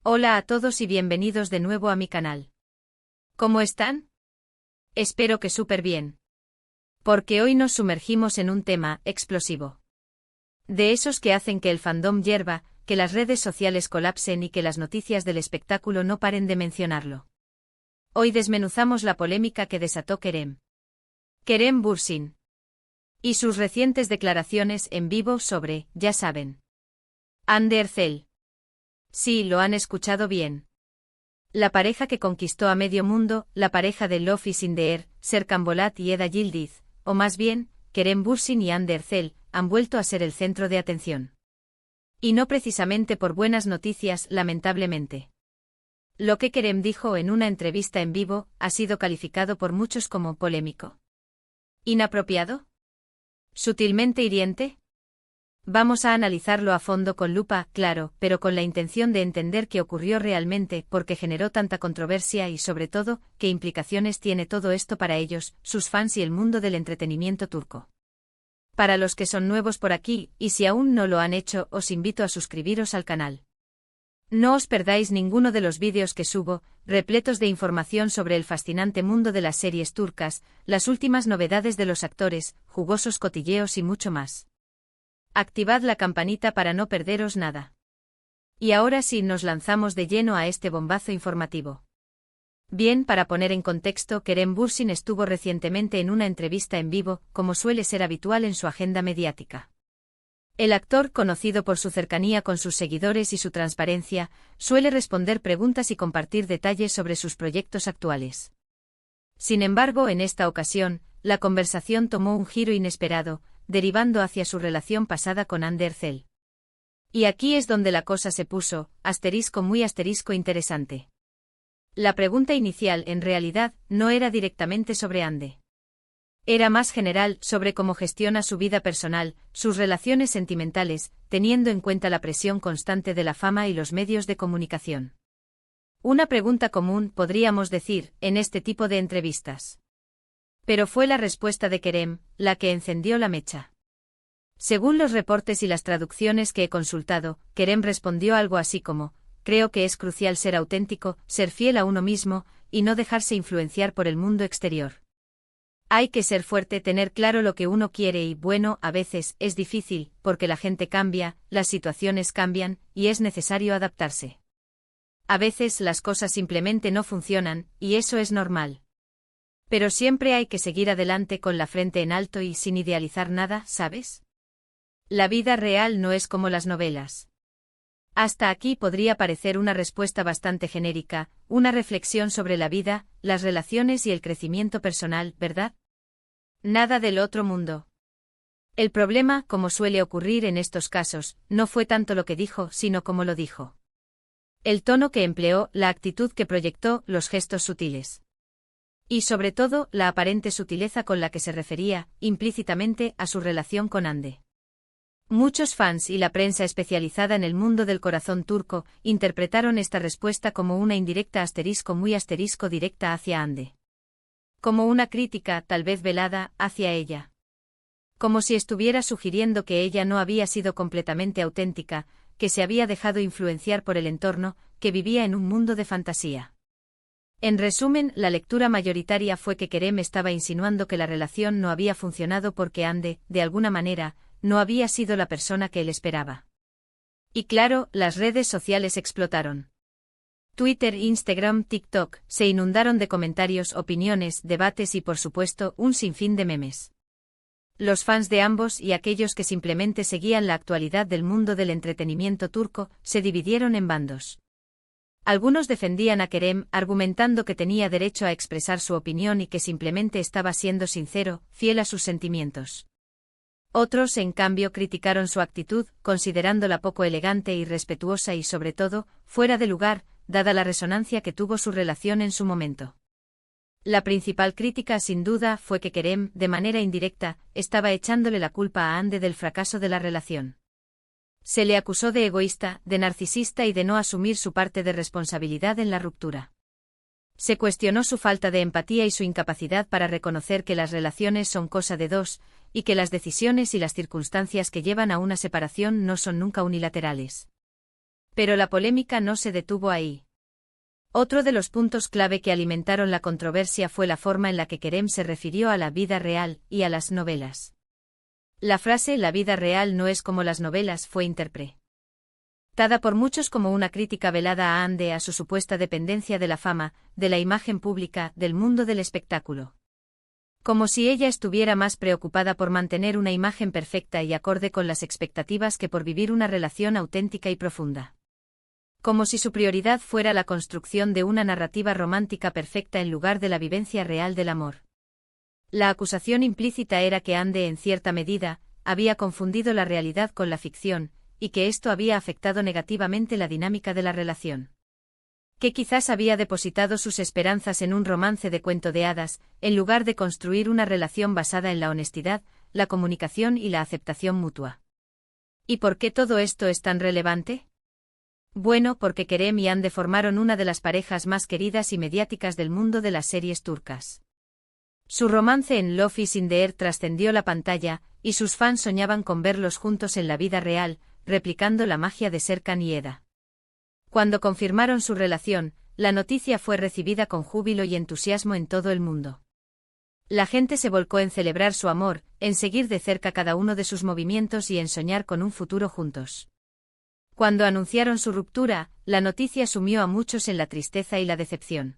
Hola a todos y bienvenidos de nuevo a mi canal. ¿Cómo están? Espero que súper bien. Porque hoy nos sumergimos en un tema explosivo. De esos que hacen que el fandom hierva, que las redes sociales colapsen y que las noticias del espectáculo no paren de mencionarlo. Hoy desmenuzamos la polémica que desató Kerem Bürsin. Y sus recientes declaraciones en vivo sobre, ya saben. Hande Erçel. Sí, lo han escuchado bien. La pareja que conquistó a medio mundo, la pareja de Love is in the air, Serkan Bolat y Eda Yildiz, o más bien, Kerem Bürsin y Hande Erçel, han vuelto a ser el centro de atención. Y no precisamente por buenas noticias, lamentablemente. Lo que Kerem dijo en una entrevista en vivo ha sido calificado por muchos como polémico. ¿Inapropiado? ¿Sutilmente hiriente? Vamos a analizarlo a fondo con lupa, claro, pero con la intención de entender qué ocurrió realmente, por qué generó tanta controversia y sobre todo, qué implicaciones tiene todo esto para ellos, sus fans y el mundo del entretenimiento turco. Para los que son nuevos por aquí, y si aún no lo han hecho, os invito a suscribiros al canal. No os perdáis ninguno de los vídeos que subo, repletos de información sobre el fascinante mundo de las series turcas, las últimas novedades de los actores, jugosos cotilleos y mucho más. Activad la campanita para no perderos nada. Y ahora sí nos lanzamos de lleno a este bombazo informativo. Bien, para poner en contexto, Kerem Bürsin estuvo recientemente en una entrevista en vivo, como suele ser habitual en su agenda mediática. El actor, conocido por su cercanía con sus seguidores y su transparencia, suele responder preguntas y compartir detalles sobre sus proyectos actuales. Sin embargo, en esta ocasión, la conversación tomó un giro inesperado, derivando hacia su relación pasada con Hande Erçel. Y aquí es donde la cosa se puso, muy interesante. La pregunta inicial, en realidad, no era directamente sobre Hande. Era más general, sobre cómo gestiona su vida personal, sus relaciones sentimentales, teniendo en cuenta la presión constante de la fama y los medios de comunicación. Una pregunta común, podríamos decir, en este tipo de entrevistas. Pero fue la respuesta de Kerem, la que encendió la mecha. Según los reportes y las traducciones que he consultado, Kerem respondió algo así como: creo que es crucial ser auténtico, ser fiel a uno mismo, y no dejarse influenciar por el mundo exterior. Hay que ser fuerte, tener claro lo que uno quiere y, bueno, a veces es difícil, porque la gente cambia, las situaciones cambian, y es necesario adaptarse. A veces las cosas simplemente no funcionan, y eso es normal. Pero siempre hay que seguir adelante con la frente en alto y sin idealizar nada, ¿sabes? La vida real no es como las novelas. Hasta aquí podría parecer una respuesta bastante genérica, una reflexión sobre la vida, las relaciones y el crecimiento personal, ¿verdad? Nada del otro mundo. El problema, como suele ocurrir en estos casos, no fue tanto lo que dijo, sino cómo lo dijo. El tono que empleó, la actitud que proyectó, los gestos sutiles. Y sobre todo, la aparente sutileza con la que se refería, implícitamente, a su relación con Hande. Muchos fans y la prensa especializada en el mundo del corazón turco interpretaron esta respuesta como una indirecta muy directa hacia Hande. Como una crítica, tal vez velada, hacia ella. Como si estuviera sugiriendo que ella no había sido completamente auténtica, que se había dejado influenciar por el entorno, que vivía en un mundo de fantasía. En resumen, la lectura mayoritaria fue que Kerem estaba insinuando que la relación no había funcionado porque Hande, de alguna manera, no había sido la persona que él esperaba. Y claro, las redes sociales explotaron. Twitter, Instagram, TikTok, se inundaron de comentarios, opiniones, debates y por supuesto, un sinfín de memes. Los fans de ambos y aquellos que simplemente seguían la actualidad del mundo del entretenimiento turco, se dividieron en bandos. Algunos defendían a Kerem, argumentando que tenía derecho a expresar su opinión y que simplemente estaba siendo sincero, fiel a sus sentimientos. Otros, en cambio, criticaron su actitud, considerándola poco elegante, irrespetuosa y, sobre todo, fuera de lugar, dada la resonancia que tuvo su relación en su momento. La principal crítica, sin duda, fue que Kerem, de manera indirecta, estaba echándole la culpa a Hande del fracaso de la relación. Se le acusó de egoísta, de narcisista y de no asumir su parte de responsabilidad en la ruptura. Se cuestionó su falta de empatía y su incapacidad para reconocer que las relaciones son cosa de dos, y que las decisiones y las circunstancias que llevan a una separación no son nunca unilaterales. Pero la polémica no se detuvo ahí. Otro de los puntos clave que alimentaron la controversia fue la forma en la que Kerem se refirió a la vida real y a las novelas. La frase «la vida real no es como las novelas» fue interpretada por muchos como una crítica velada a Hande, a su supuesta dependencia de la fama, de la imagen pública, del mundo del espectáculo. Como si ella estuviera más preocupada por mantener una imagen perfecta y acorde con las expectativas que por vivir una relación auténtica y profunda. Como si su prioridad fuera la construcción de una narrativa romántica perfecta en lugar de la vivencia real del amor. La acusación implícita era que Hande, en cierta medida, había confundido la realidad con la ficción, y que esto había afectado negativamente la dinámica de la relación. Que quizás había depositado sus esperanzas en un romance de cuento de hadas, en lugar de construir una relación basada en la honestidad, la comunicación y la aceptación mutua. ¿Y por qué todo esto es tan relevante? Bueno, porque Kerem y Hande formaron una de las parejas más queridas y mediáticas del mundo de las series turcas. Su romance en Love is in the Air trascendió la pantalla, y sus fans soñaban con verlos juntos en la vida real, replicando la magia de Serkan y Eda. Cuando confirmaron su relación, la noticia fue recibida con júbilo y entusiasmo en todo el mundo. La gente se volcó en celebrar su amor, en seguir de cerca cada uno de sus movimientos y en soñar con un futuro juntos. Cuando anunciaron su ruptura, la noticia sumió a muchos en la tristeza y la decepción.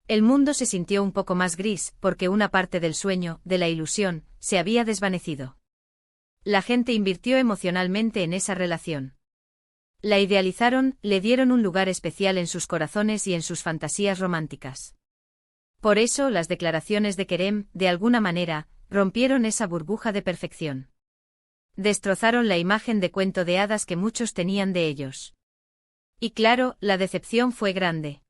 El mundo se sintió un poco más gris, porque una parte del sueño, de la ilusión, se había desvanecido. La gente invirtió emocionalmente en esa relación. La idealizaron, le dieron un lugar especial en sus corazones y en sus fantasías románticas. Por eso las declaraciones de Kerem, de alguna manera, rompieron esa burbuja de perfección. Destrozaron la imagen de cuento de hadas que muchos tenían de ellos. Y claro, la decepción fue grande.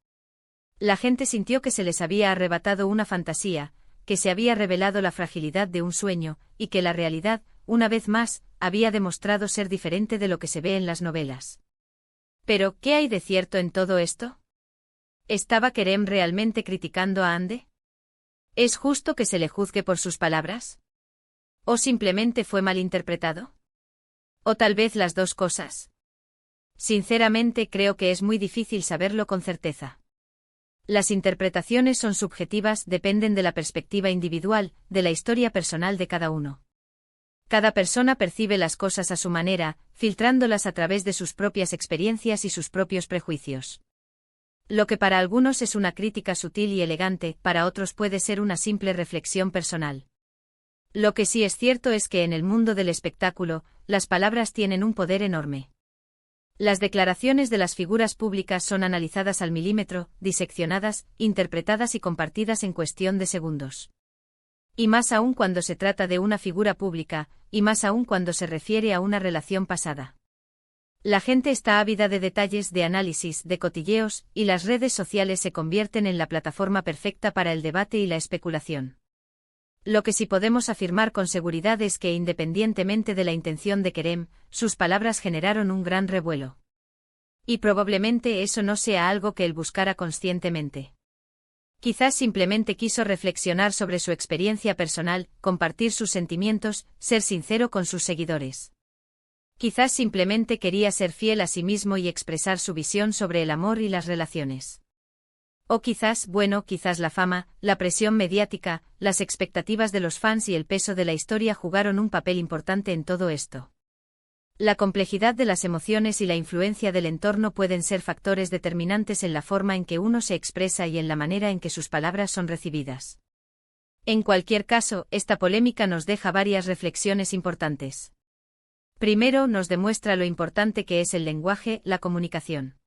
La gente sintió que se les había arrebatado una fantasía, que se había revelado la fragilidad de un sueño, y que la realidad, una vez más, había demostrado ser diferente de lo que se ve en las novelas. Pero, ¿qué hay de cierto en todo esto? ¿Estaba Kerem realmente criticando a Hande? ¿Es justo que se le juzgue por sus palabras? ¿O simplemente fue malinterpretado? ¿O tal vez las dos cosas? Sinceramente creo que es muy difícil saberlo con certeza. Las interpretaciones son subjetivas, dependen de la perspectiva individual, de la historia personal de cada uno. Cada persona percibe las cosas a su manera, filtrándolas a través de sus propias experiencias y sus propios prejuicios. Lo que para algunos es una crítica sutil y elegante, para otros puede ser una simple reflexión personal. Lo que sí es cierto es que en el mundo del espectáculo, las palabras tienen un poder enorme. Las declaraciones de las figuras públicas son analizadas al milímetro, diseccionadas, interpretadas y compartidas en cuestión de segundos. Y más aún cuando se trata de una figura pública, y más aún cuando se refiere a una relación pasada. La gente está ávida de detalles, de análisis, de cotilleos, y las redes sociales se convierten en la plataforma perfecta para el debate y la especulación. Lo que sí podemos afirmar con seguridad es que, independientemente de la intención de Kerem, sus palabras generaron un gran revuelo. Y probablemente eso no sea algo que él buscara conscientemente. Quizás simplemente quiso reflexionar sobre su experiencia personal, compartir sus sentimientos, ser sincero con sus seguidores. Quizás simplemente quería ser fiel a sí mismo y expresar su visión sobre el amor y las relaciones. O quizás, quizás la fama, la presión mediática, las expectativas de los fans y el peso de la historia jugaron un papel importante en todo esto. La complejidad de las emociones y la influencia del entorno pueden ser factores determinantes en la forma en que uno se expresa y en la manera en que sus palabras son recibidas. En cualquier caso, esta polémica nos deja varias reflexiones importantes. Primero, nos demuestra lo importante que es el lenguaje, la comunicación.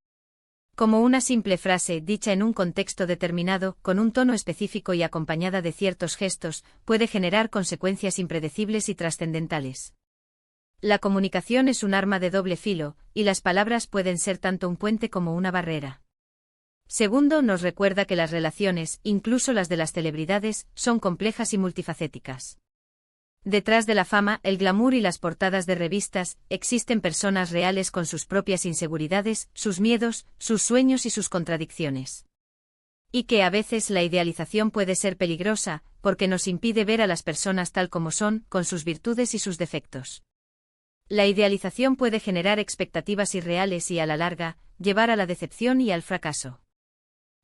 Como una simple frase dicha en un contexto determinado, con un tono específico y acompañada de ciertos gestos, puede generar consecuencias impredecibles y trascendentales. La comunicación es un arma de doble filo, y las palabras pueden ser tanto un puente como una barrera. Segundo, nos recuerda que las relaciones, incluso las de las celebridades, son complejas y multifacéticas. Detrás de la fama, el glamour y las portadas de revistas, existen personas reales con sus propias inseguridades, sus miedos, sus sueños y sus contradicciones. Y que a veces la idealización puede ser peligrosa, porque nos impide ver a las personas tal como son, con sus virtudes y sus defectos. La idealización puede generar expectativas irreales y, a la larga, llevar a la decepción y al fracaso.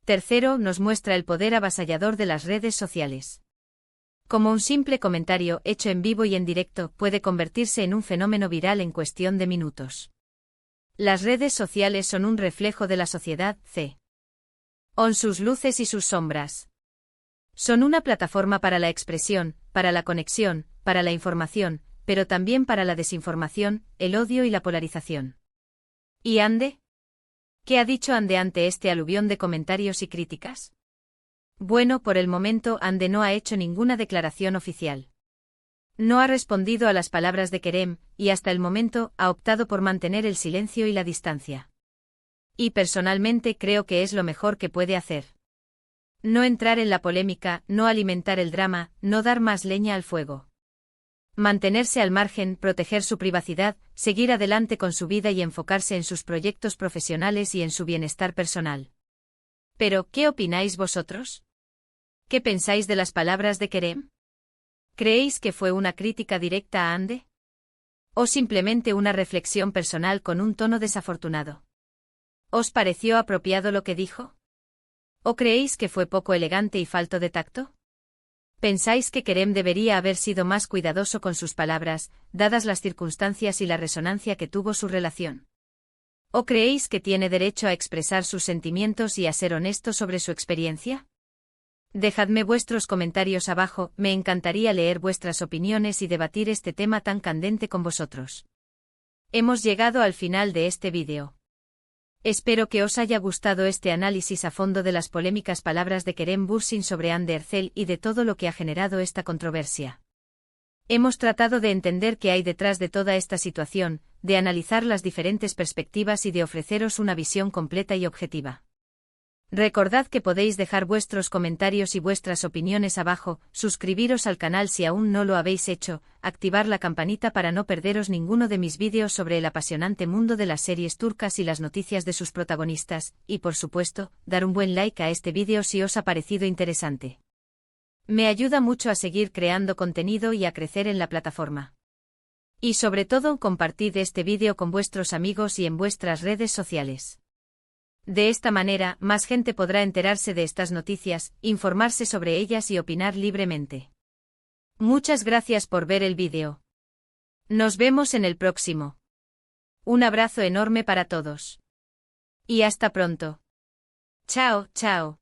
Tercero, nos muestra el poder avasallador de las redes sociales. Como un simple comentario hecho en vivo y en directo puede convertirse en un fenómeno viral en cuestión de minutos. Las redes sociales son un reflejo de la sociedad, con sus luces y sus sombras. Son una plataforma para la expresión, para la conexión, para la información, pero también para la desinformación, el odio y la polarización. ¿Y Ande? ¿Qué ha dicho Ande ante este aluvión de comentarios y críticas? Bueno, por el momento Ande no ha hecho ninguna declaración oficial. No ha respondido a las palabras de Kerem, y hasta el momento ha optado por mantener el silencio y la distancia. Y personalmente creo que es lo mejor que puede hacer. No entrar en la polémica, no alimentar el drama, no dar más leña al fuego. Mantenerse al margen, proteger su privacidad, seguir adelante con su vida y enfocarse en sus proyectos profesionales y en su bienestar personal. Pero, ¿qué opináis vosotros? ¿Qué pensáis de las palabras de Kerem? ¿Creéis que fue una crítica directa a Ande? ¿O simplemente una reflexión personal con un tono desafortunado? ¿Os pareció apropiado lo que dijo? ¿O creéis que fue poco elegante y falto de tacto? ¿Pensáis que Kerem debería haber sido más cuidadoso con sus palabras, dadas las circunstancias y la resonancia que tuvo su relación? ¿O creéis que tiene derecho a expresar sus sentimientos y a ser honesto sobre su experiencia? Dejadme vuestros comentarios abajo, me encantaría leer vuestras opiniones y debatir este tema tan candente con vosotros. Hemos llegado al final de este vídeo. Espero que os haya gustado este análisis a fondo de las polémicas palabras de Kerem Bürsin sobre Hande Erçel y de todo lo que ha generado esta controversia. Hemos tratado de entender qué hay detrás de toda esta situación, de analizar las diferentes perspectivas y de ofreceros una visión completa y objetiva. Recordad que podéis dejar vuestros comentarios y vuestras opiniones abajo, suscribiros al canal si aún no lo habéis hecho, activar la campanita para no perderos ninguno de mis vídeos sobre el apasionante mundo de las series turcas y las noticias de sus protagonistas, y por supuesto, dar un buen like a este vídeo si os ha parecido interesante. Me ayuda mucho a seguir creando contenido y a crecer en la plataforma. Y sobre todo, compartid este vídeo con vuestros amigos y en vuestras redes sociales. De esta manera, más gente podrá enterarse de estas noticias, informarse sobre ellas y opinar libremente. Muchas gracias por ver el vídeo. Nos vemos en el próximo. Un abrazo enorme para todos. Y hasta pronto. Chao, chao.